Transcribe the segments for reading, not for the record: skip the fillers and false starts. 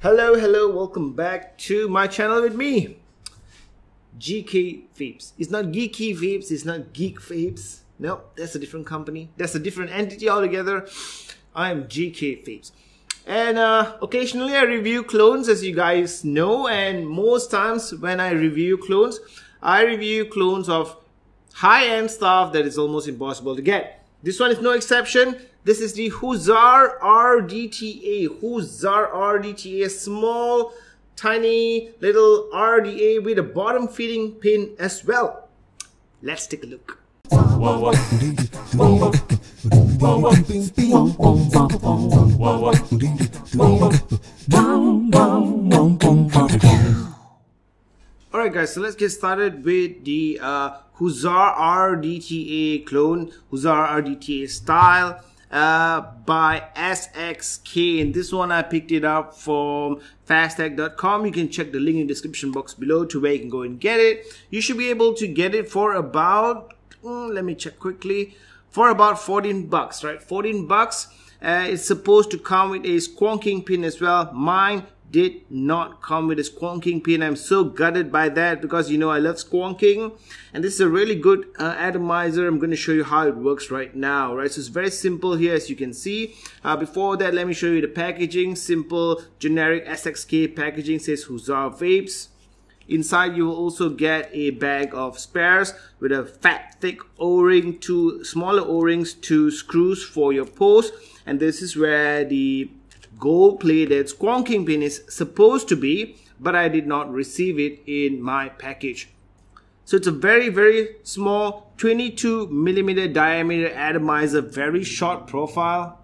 Hello, welcome back to my channel with me, Geekay Vapes. It's not Geeky Vapes, it's not Geek Vapes. No, that's a different company. That's a different entity altogether. I'm Geekay Vapes. And occasionally I review clones, as you guys know, and most times when I review clones of high-end stuff that is almost impossible to get. This one is no exception. This is the Hussar RDTA. Hussar RDTA, small, tiny little RDA with a bottom feeding pin as well. Let's take a look. Alright guys, so let's get started with the Hussar RDTA clone, Hussar RDTA style by SXK, and this one I picked it up from fastag.com. You can check the link in the description box below to where you can go and get it. You should be able to get it for about, let me check quickly, for about 14 bucks, right? 14 bucks. It's supposed to come with a squonking pin as well. Mine did not come with a squonking pin. I'm so gutted by that because, you know, I love squonking, and this is a really good atomizer. I'm going to show you how it works right now, right? So it's very simple here, as you can see. Before that, let me show you the packaging. Simple generic SXK packaging, says Hussar Vapes. Inside you will also get a bag of spares with a fat thick o-ring, two smaller o-rings, two screws for your post, and this is where the gold-plated squonking pin is supposed to be, but I did not receive it in my package. So it's a very small 22mm diameter atomizer, very short profile.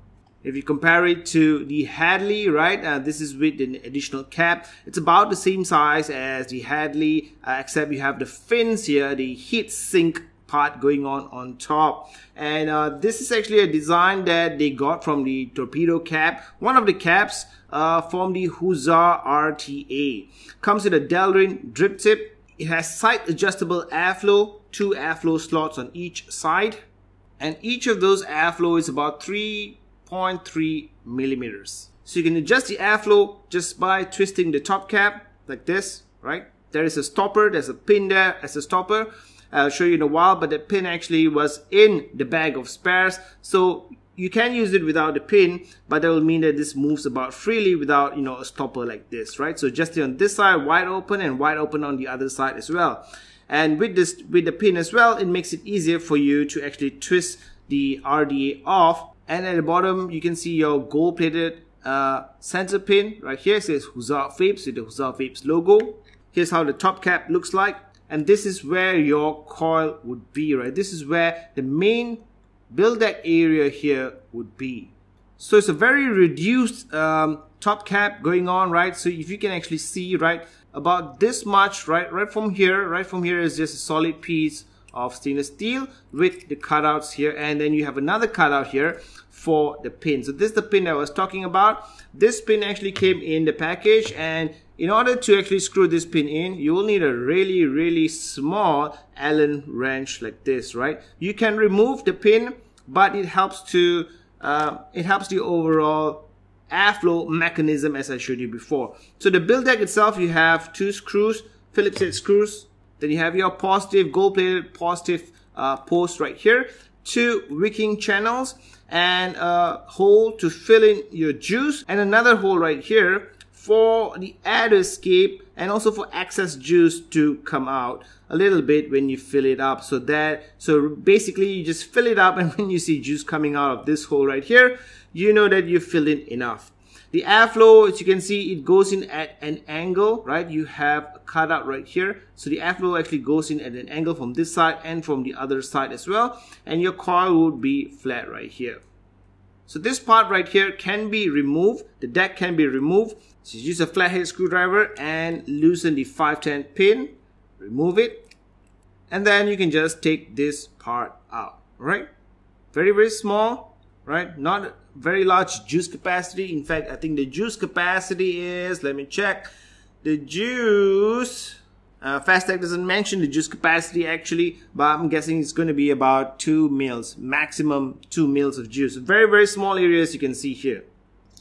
If you compare it to the Hadley, right, this is with an additional cap. It's about the same size as the Hadley, except you have the fins here, the heat sink part going on top. And this is actually a design that they got from the torpedo cap, one of the caps from the Hussar RDTA. Comes with a Delrin drip tip. It has side adjustable airflow, two airflow slots on each side, and each of those airflow is about 3.3 millimeters. So you can adjust the airflow just by twisting the top cap like this, right? There is a stopper, there's a pin there as a stopper. I'll show you in a while, but the pin actually was in the bag of spares, so you can use it without the pin, but that will mean that this moves about freely without, you know, a stopper like this, right? So just on this side wide open and wide open on the other side as well. And with the pin as well, it makes it easier for you to actually twist the RDA off. And at the bottom you can see your gold-plated center pin right here. It says Hussar Vapes with the Hussar Vapes logo. Here's how the top cap looks like. And this is where your coil would be, right? This is where the main build deck area here would be. So it's a very reduced top cap going on, right? So if you can actually see, right, about this much, right from here is just a solid piece of stainless steel with the cutouts here, and then you have another cutout here for the pin. So this is the pin I was talking about. This pin actually came in the package, and in order to actually screw this pin in, you will need a really small Allen wrench like this, right? You can remove the pin, but it helps to the overall airflow mechanism, as I showed you before. So the build deck itself, you have two screws, Phillips head screws. Then you have your positive, gold-plated positive post right here, two wicking channels, and a hole to fill in your juice, and another hole right here for the air to escape, and also for excess juice to come out a little bit when you fill it up. So basically you just fill it up, and when you see juice coming out of this hole right here, you know that you filled in enough. The airflow, as you can see, it goes in at an angle, right? You have a cutout right here. So the airflow actually goes in at an angle from this side and from the other side as well. And your coil would be flat right here. So this part right here can be removed. The deck can be removed. So use a flathead screwdriver and loosen the 510 pin. Remove it. And then you can just take this part out, right? Very small, right? Not very large juice capacity. In fact, I think the juice capacity is, let me check, the juice, Fastag doesn't mention the juice capacity actually, but I'm guessing it's going to be about 2 mils, maximum 2 mils of juice. Very small area, as you can see here.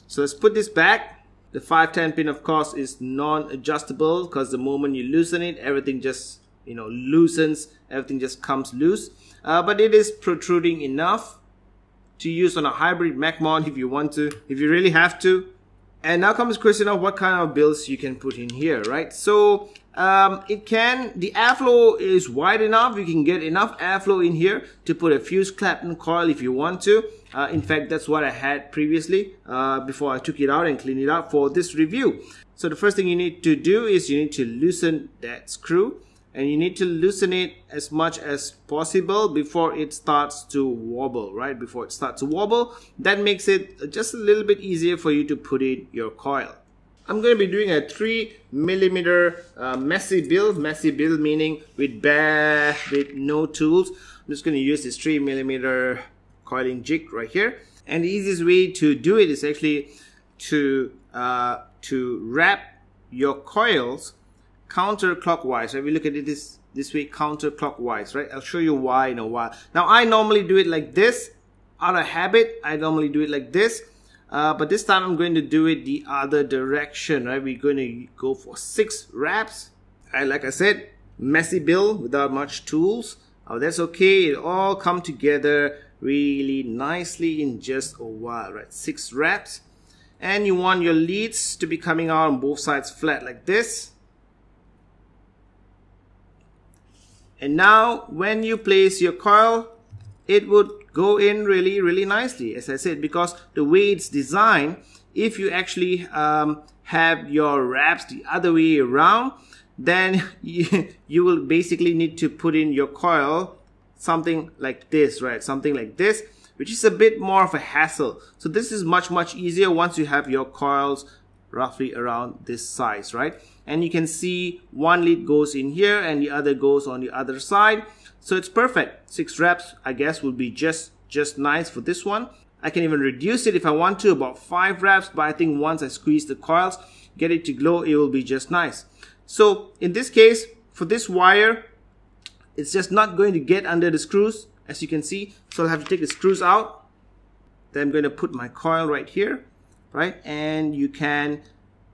So let's put this back. The 510 pin, of course, is non-adjustable because the moment you loosen it, everything just loosens, everything just comes loose. But it is protruding enough to use on a hybrid Mac mod if you want to, if you really have to. And now comes the question of what kind of builds you can put in here, right? So the airflow is wide enough. You can get enough airflow in here to put a fused Clapton coil if you want to. In fact, that's what I had previously before I took it out and cleaned it out for this review. So the first thing you need to do is you need to loosen that screw, and you need to loosen it as much as possible before it starts to wobble, right? Before it starts to wobble, that makes it just a little bit easier for you to put in your coil. I'm going to be doing a 3mm messy build meaning with no tools. I'm just going to use this 3mm coiling jig right here. And the easiest way to do it is actually to wrap your coils counterclockwise. Right? We look at it this way, counterclockwise, right? I'll show you why in a while. Now I normally do it like this out of habit. I normally do it like this, but this time I'm going to do it the other direction, right? We're going to go for 6 wraps. Like I said, messy build without much tools. That's okay. It all come together really nicely in just a while, right? 6 wraps, and you want your leads to be coming out on both sides flat like this. And now when you place your coil, it would go in really nicely, as I said, because the way it's designed, if you actually have your wraps the other way around, then you will basically need to put in your coil something like this, right? Something like this, which is a bit more of a hassle. So this is much easier once you have your coils roughly around this size, right? And you can see one lead goes in here and the other goes on the other side. So it's perfect. 6 wraps, I guess, will be just nice for this one. I can even reduce it if I want to, about 5 wraps, but I think once I squeeze the coils, get it to glow, it will be just nice. So in this case, for this wire, it's just not going to get under the screws, as you can see. So I'll have to take the screws out. Then I'm going to put my coil right here, right? And you can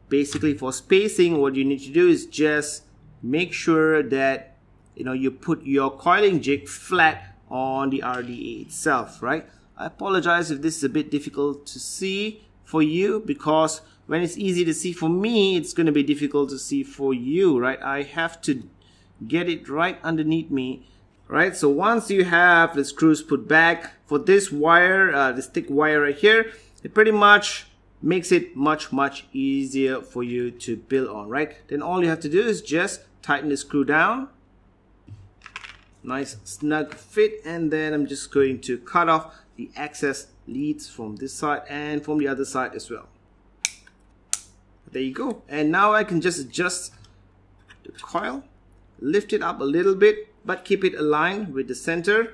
basically, for spacing, what you need to do is just make sure that you put your coiling jig flat on the RDA itself, right? I apologize if this is a bit difficult to see for you, because when it's easy to see for me, it's going to be difficult to see for you, right? I have to get it right underneath me, right? So once you have the screws put back, for this wire, this thick wire right here, it pretty much makes it much easier for you to build on, right? Then all you have to do is just tighten the screw down. Nice snug fit, and then I'm just going to cut off the excess leads from this side and from the other side as well. There you go. And now I can just adjust the coil, lift it up a little bit, but keep it aligned with the center.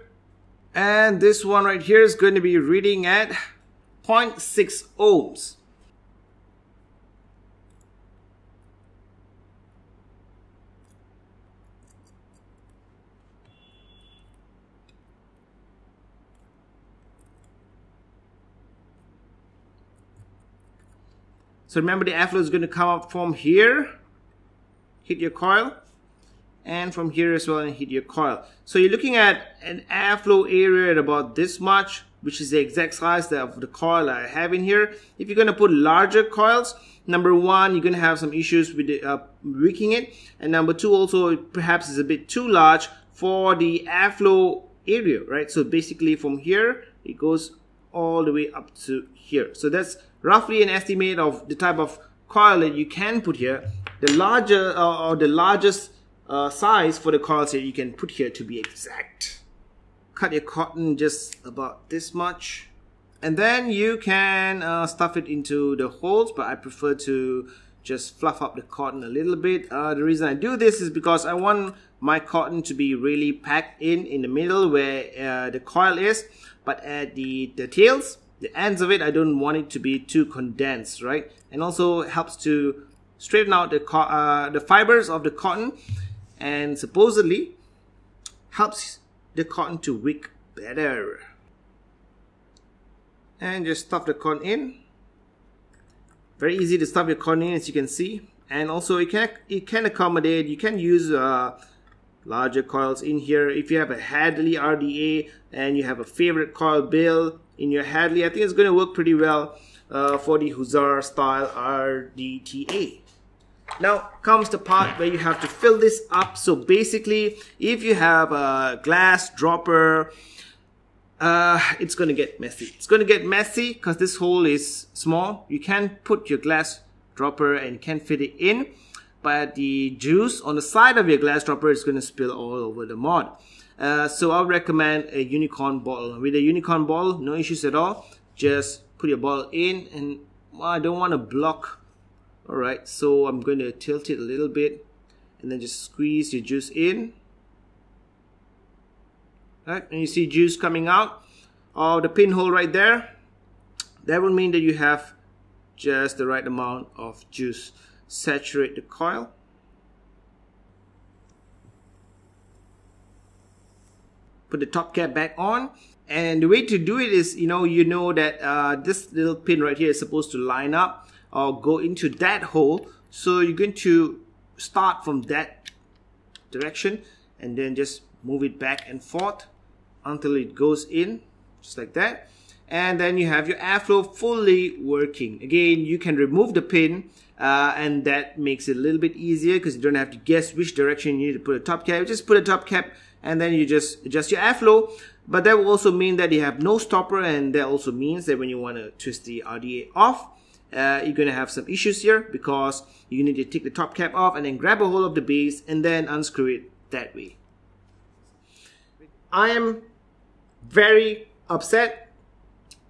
And this one right here is going to be reading at 0.6 ohms. So remember, the airflow is going to come up from here, hit your coil, and from here as well and hit your coil. So you're looking at an airflow area at about this much, which is the exact size of the coil I have in here. If you're going to put larger coils, number one, you're going to have some issues with wicking it, and number two, also it perhaps is a bit too large for the airflow area, right? So basically from here it goes all the way up to here. So that's roughly an estimate of the type of coil that you can put here. The larger or the largest size for the coils that you can put here, to be exact. Cut your cotton just about this much, and then you can stuff it into the holes, but I prefer to just fluff up the cotton a little bit. The reason I do this is because I want my cotton to be really packed in the middle where the coil is, but at the tails, the ends of it, I don't want it to be too condensed, right? And also helps to straighten out the fibers of the cotton, and supposedly helps the cotton to wick better. And just stuff the cotton in, Very easy to stop your cornea, as you can see. And also it can accommodate, you can use larger coils in here. If you have a Hadley RDA and you have a favorite coil build in your Hadley, I think it's going to work pretty well for the Hussar style RDTA. Now comes the part where you have to fill this up. So basically, if you have a glass dropper, it's going to get messy. It's going to get messy because this hole is small. You can put your glass dropper and can fit it in, but the juice on the side of your glass dropper is going to spill all over the mod. So I would recommend a unicorn bottle. With a unicorn bottle, no issues at all. Just put your bottle in, and I don't want to block. Alright, so I'm going to tilt it a little bit and then just squeeze your juice in. Right, and you see juice coming out of the pinhole right there. That will mean that you have just the right amount of juice. Saturate the coil. Put the top cap back on. And the way to do it is, you know that this little pin right here is supposed to line up or go into that hole. So you're going to start from that direction and then just move it back and forth until it goes in, just like that. And then you have your airflow fully working. Again, you can remove the pin and that makes it a little bit easier because you don't have to guess which direction you need to put a top cap. You just put a top cap and then you just adjust your airflow. But that will also mean that you have no stopper, and that also means that when you want to twist the RDA off, you're going to have some issues here because you need to take the top cap off and then grab a hold of the base and then unscrew it that way. I am very upset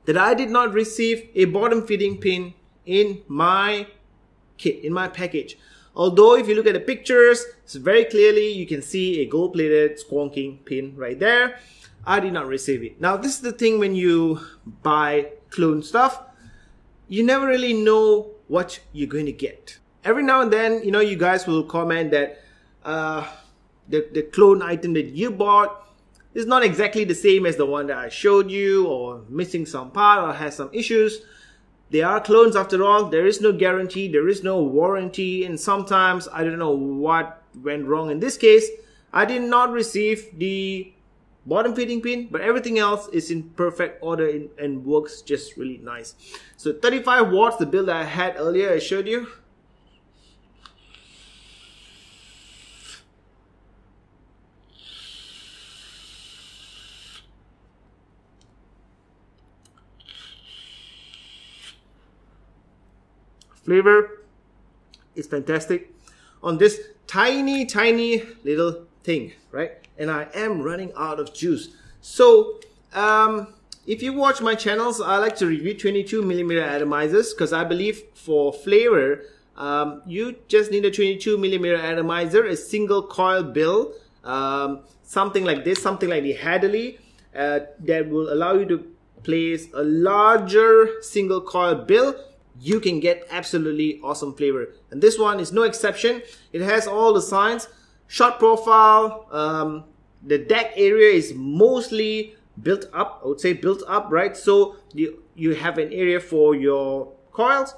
that I did not receive a bottom fitting pin in my kit, in my package. Although if you look at the pictures, so very clearly you can see a gold plated squonking pin right there. I did not receive it. Now this is the thing when you buy clone stuff, you never really know what you're going to get. Every now and then, you guys will comment that the clone item that you bought is not exactly the same as the one that I showed you, or missing some part or has some issues. They are clones after all. There is no guarantee, there is no warranty, and sometimes I don't know what went wrong. In this case, I did not receive the bottom fitting pin, but everything else is in perfect order and works just really nice. So 35 watts, the build that I had earlier, I showed you. Flavor is fantastic on this tiny little thing, right? And I am running out of juice. So if you watch my channels, I like to review 22mm atomizers because I believe for flavor you just need a 22mm atomizer, a single coil build, something like this, something like the Hadley, that will allow you to place a larger single coil build. You can get absolutely awesome flavor, and this one is no exception. It has all the signs. Short profile, the deck area is mostly built up, I would say built up, right? So you have an area for your coils,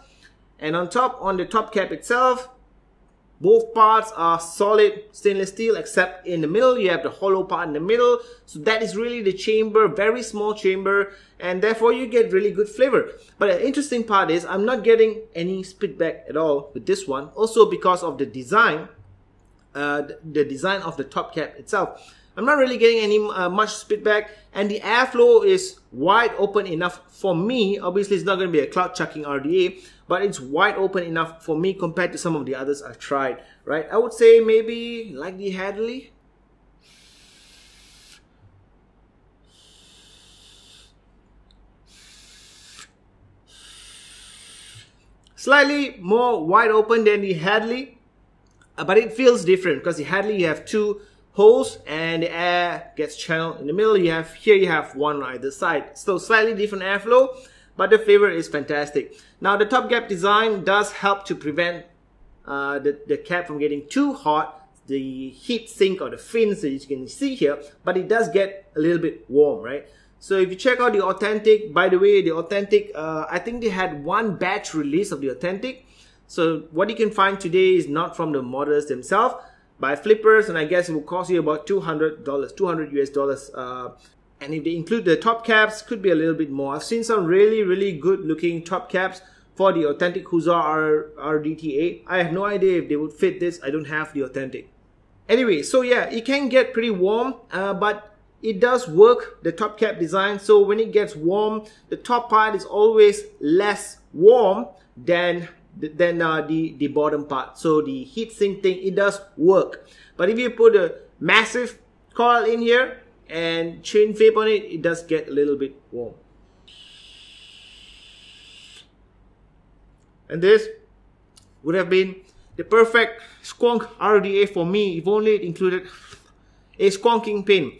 and on top, on the top cap itself, both parts are solid stainless steel, except in the middle you have the hollow part in the middle. So that is really the chamber, very small chamber, and therefore you get really good flavor. But the interesting part is I'm not getting any spitback at all with this one, also because of the design. The design of the top cap itself. I'm not really getting any much spitback, and the airflow is wide open enough for me. Obviously it's not going to be a cloud chucking RDA, but it's wide open enough for me compared to some of the others I've tried, right? I would say maybe like the Hadley. Slightly more wide open than the Hadley. But it feels different because the Hadley you have two holes and the air gets channeled in the middle. You have one on either side. So slightly different airflow, but the flavor is fantastic. Now the top cap design does help to prevent the cap from getting too hot, the heat sink or the fins that you can see here, but it does get a little bit warm, right? So if you check out the Authentic, by the way, the Authentic, I think they had one batch release of the Authentic. So what you can find today is not from the models themselves, by flippers, and I guess it will cost you about $200, 200 US dollars. And if they include the top caps, could be a little bit more. I've seen some really good looking top caps for the Authentic Hussar RDTA. I have no idea if they would fit this. I don't have the Authentic. Anyway, so yeah, it can get pretty warm, but it does work, the top cap design. So when it gets warm, the top part is always less warm than the bottom part. So the heatsink thing, it does work. But if you put a massive coil in here and chain vape on it, it does get a little bit warm. And this would have been the perfect Squonk RDTA for me if only it included a squonking pin.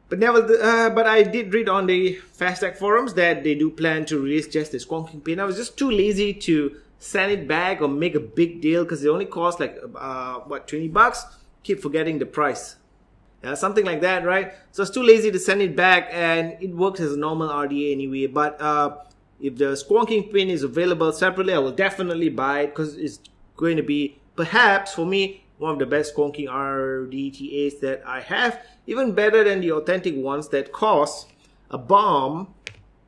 But but I did read on the Fastech forums that they do plan to release just the squonking pin. I was just too lazy to send it back or make a big deal because it only cost like what, 20 bucks? Keep forgetting the price. Something like that, right? So it's too lazy to send it back, and it works as a normal RDA anyway. But if the squonking pin is available separately, I will definitely buy it because it's going to be, perhaps for me, one of the best squonking RDTAs that I have. Even better than the Authentic ones that cost a bomb.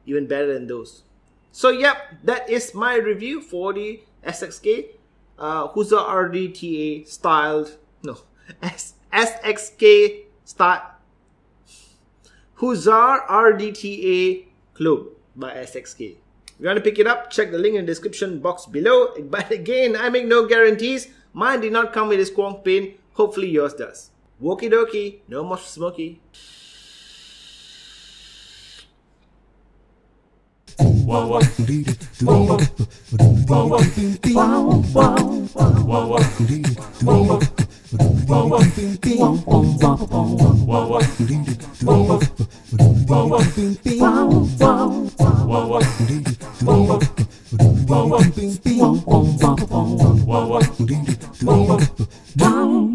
Even better than those. So yep, that is my review for the SXK Hussar RDTA styled, no, SXK style Hussar RDTA clone by SXK. If you want to pick it up, check the link in the description box below. But again, I make no guarantees. Mine did not come with a squonk pin. Hopefully yours does. Wokie dokie, no more smoky. Wow.